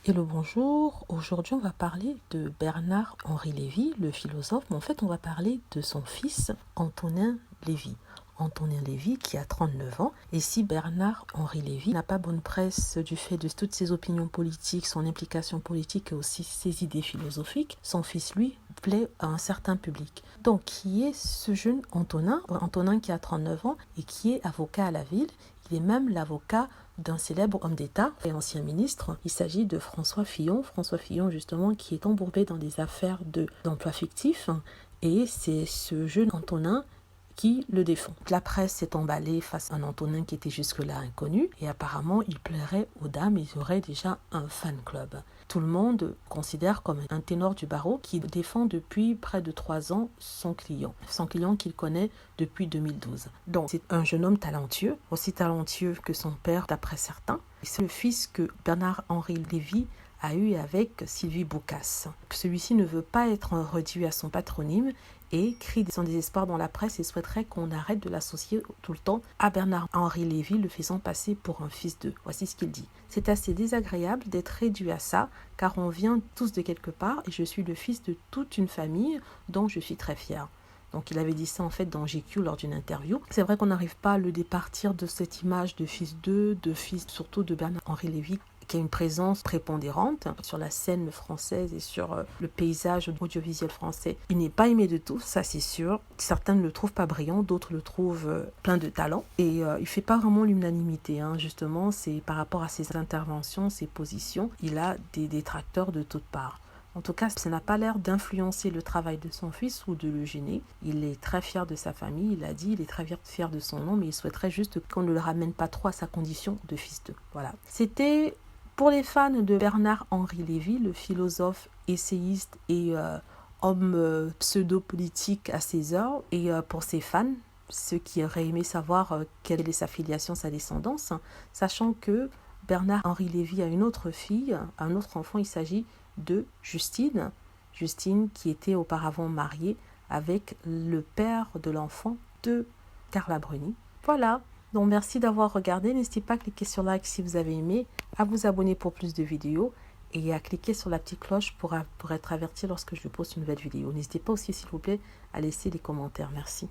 Hello, bonjour. Aujourd'hui, on va parler de Bernard-Henri Lévy, le philosophe, mais en fait, on va parler de son fils, Antonin Lévy. Antonin Lévy qui a 39 ans. Et si Bernard-Henri Lévy n'a pas bonne presse du fait de toutes ses opinions politiques, son implication politique et aussi ses idées philosophiques, son fils, lui, plaît à un certain public. Donc, qui est ce jeune Antonin? Antonin qui a 39 ans et qui est avocat à la ville. Il est même l'avocat d'un célèbre homme d'État et ancien ministre. Il s'agit de François Fillon. François Fillon, justement, qui est embourbé dans des affaires d'emploi fictif. Et c'est ce jeune Antonin qui le défend. La presse s'est emballée face à un Antonin qui était jusque-là inconnu et apparemment il plairait aux dames, il y aurait déjà un fan club. Tout le monde considère comme un ténor du barreau qui défend depuis près de 3 ans son client qu'il connaît depuis 2012. Donc c'est un jeune homme talentueux, aussi talentueux que son père d'après certains. C'est le fils que Bernard-Henri Lévy a eu avec Sylvie Boucasse. Celui-ci ne veut pas être réduit à son patronyme et crie son désespoir dans la presse et souhaiterait qu'on arrête de l'associer tout le temps à Bernard-Henri Lévy, le faisant passer pour un fils d'eux. Voici ce qu'il dit. C'est assez désagréable d'être réduit à ça, car on vient tous de quelque part et je suis le fils de toute une famille dont je suis très fier. Donc il avait dit ça en fait dans GQ lors d'une interview. C'est vrai qu'on n'arrive pas à le départir de cette image de fils d'eux, de fils surtout de Bernard-Henri Lévy, qui a une présence prépondérante sur la scène française et sur le paysage audiovisuel français. Il n'est pas aimé de tous, ça c'est sûr. Certains ne le trouvent pas brillant, d'autres le trouvent plein de talent. Et il ne fait pas vraiment l'unanimité, justement, c'est par rapport à ses interventions, ses positions, il a des détracteurs de toutes parts. En tout cas, ça n'a pas l'air d'influencer le travail de son fils ou de le gêner. Il est très fier de sa famille, il a dit, il est très fier de son nom, mais il souhaiterait juste qu'on ne le ramène pas trop à sa condition de fils d'eux. Voilà. C'était pour les fans de Bernard-Henri Lévy, le philosophe, essayiste et homme pseudo-politique à ses heures, et pour ses fans, ceux qui auraient aimé savoir quelle est sa filiation, sa descendance, sachant que Bernard-Henri Lévy a une autre fille, un autre enfant, il s'agit de Justine. Justine qui était auparavant mariée avec le père de l'enfant de Carla Bruni. Voilà. Donc merci d'avoir regardé. N'hésitez pas à cliquer sur like si vous avez aimé, à vous abonner pour plus de vidéos et à cliquer sur la petite cloche pour être averti lorsque je poste une nouvelle vidéo. N'hésitez pas aussi, s'il vous plaît, à laisser des commentaires. Merci.